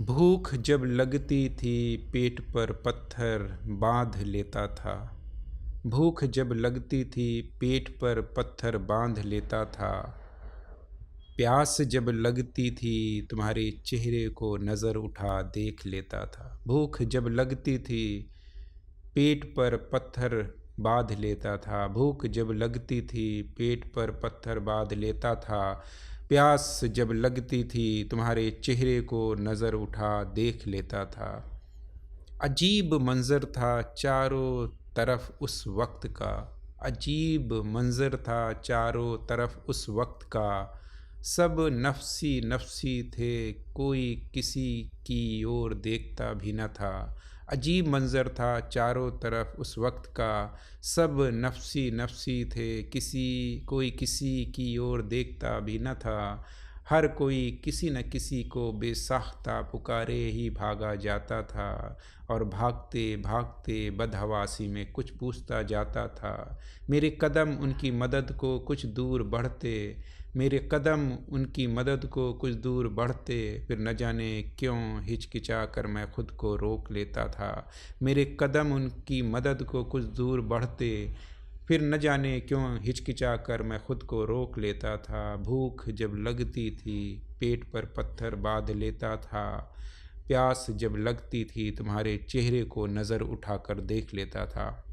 भूख जब लगती थी पेट पर पत्थर बांध लेता था। भूख जब लगती थी पेट पर पत्थर बांध लेता था। प्यास जब लगती थी तुम्हारे चेहरे को नज़र उठा देख लेता था। भूख जब लगती थी पेट पर पत्थर बांध लेता था। भूख जब लगती थी पेट पर पत्थर बांध लेता था। प्यास जब लगती थी तुम्हारे चेहरे को नज़र उठा देख लेता था। अजीब मंज़र था चारों तरफ उस वक्त का। अजीब मंज़र था चारों तरफ उस वक्त का। सब नफसी नफसी थे, कोई किसी की ओर देखता भी न था। अजीब मंज़र था चारों तरफ उस वक्त का। सब नफसी नफसी थे, कोई किसी की ओर देखता भी न था। हर कोई किसी न किसी को बेसाख्ता पुकारे ही भागा जाता था और भागते भागते बदहवासी में कुछ पूछता जाता था। मेरे कदम उनकी मदद को कुछ दूर बढ़ते, मेरे कदम उनकी मदद को कुछ दूर बढ़ते, फिर न जाने क्यों हिचकिचा कर मैं खुद को रोक लेता था। मेरे कदम उनकी मदद को कुछ दूर बढ़ते, फिर न जाने क्यों हिचकिचा कर मैं खुद को रोक लेता था। भूख जब लगती थी पेट पर पत्थर बांध लेता था। प्यास जब लगती थी तुम्हारे चेहरे को नज़र उठाकर देख लेता था।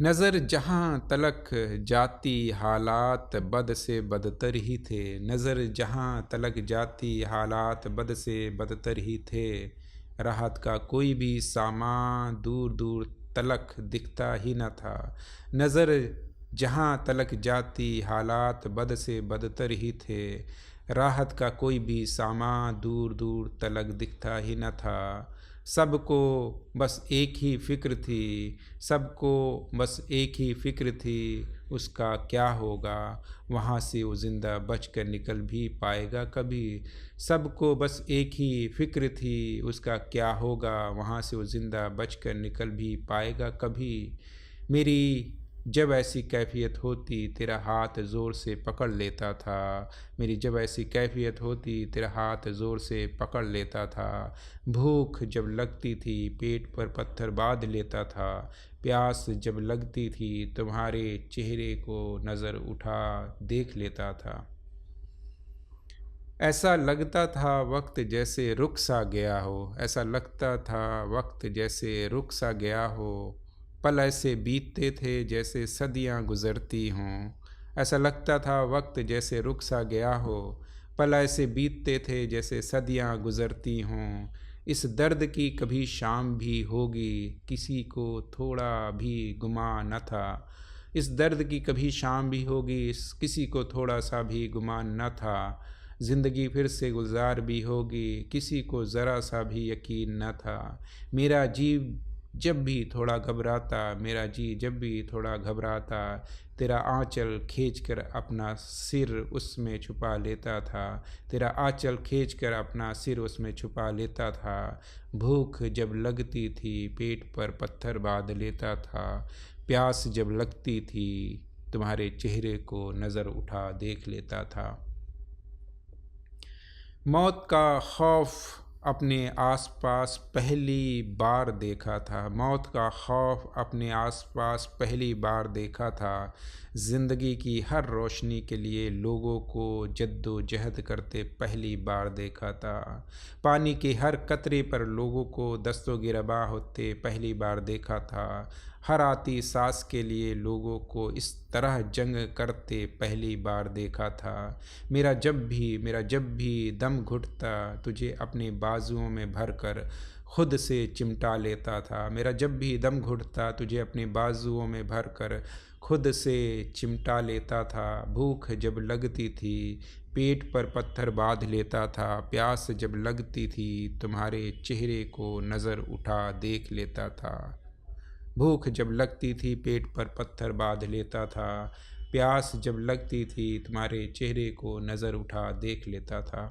नज़र जहाँ तलक जाती हालात बद से बदतर ही थे। नज़र जहाँ तलक जाती हालात बद से बदतर ही थे। राहत का कोई भी सामान दूर दूर तलक दिखता ही न था। नज़र जहाँ तलक जाती हालात बद से बदतर ही थे। राहत का कोई भी सामान दूर दूर तलक दिखता ही न था। सबको बस एक ही फ़िक्र थी, सबको बस एक ही फ़िक्र थी, उसका क्या होगा, वहाँ से वो ज़िंदा बच कर निकल भी पाएगा कभी। सबको बस एक ही फ़िक्र थी, उसका क्या होगा, वहाँ से वो ज़िंदा बच कर निकल भी पाएगा कभी। मेरी जब ऐसी कैफ़ियत होती तेरा हाथ ज़ोर से पकड़ लेता था। मेरी जब ऐसी कैफ़ियत होती तेरा हाथ ज़ोर से पकड़ लेता था। भूख जब लगती थी पेट पर पत्थर बांध लेता था। प्यास जब लगती थी तुम्हारे चेहरे को नज़र उठा देख लेता था। ऐसा लगता था वक्त जैसे रुक सा गया हो। ऐसा लगता था वक्त जैसे रुक सा गया हो। पल ऐसे बीतते थे जैसे सदियां गुज़रती हों। ऐसा लगता था वक्त जैसे रुक सा गया हो। पल ऐसे बीतते थे जैसे सदियां गुज़रती हों। इस दर्द की कभी शाम भी होगी, किसी को थोड़ा भी गुमान न था। इस दर्द की कभी शाम भी होगी, किसी को थोड़ा सा भी गुमान न था। ज़िंदगी फिर से गुजार भी होगी, किसी को ज़रा सा भी यकीन न था। मेरा जी जब भी थोड़ा घबराता, मेरा जी जब भी थोड़ा घबराता, तेरा आंचल खींचकर अपना सिर उसमें छुपा लेता था। तेरा आंचल खींचकर अपना सिर उसमें छुपा लेता था। भूख जब लगती थी पेट पर पत्थर बांध लेता था। प्यास जब लगती थी तुम्हारे चेहरे को नज़र उठा देख लेता था। मौत का खौफ अपने आसपास पहली बार देखा था। मौत का खौफ अपने आसपास पहली बार देखा था। ज़िंदगी की हर रोशनी के लिए लोगों को जद्दोजहद करते पहली बार देखा था। पानी के हर कतरे पर लोगों को दस्तोगिरबा होते पहली बार देखा था। हर आती सांस के लिए लोगों को इस तरह जंग करते पहली बार देखा था। मेरा जब भी दम घुटता तुझे अपने बाजुओं में भरकर खुद से चिमटा लेता था। मेरा जब भी दम घुटता तुझे अपने बाजुओं में भरकर खुद से चिमटा लेता था। भूख जब लगती थी पेट पर पत्थर बांध लेता था। प्यास जब लगती थी तुम्हारे चेहरे को नज़र उठा देख लेता था। भूख जब लगती थी पेट पर पत्थर बांध लेता था। प्यास जब लगती थी तुम्हारे चेहरे को नज़र उठा देख लेता था।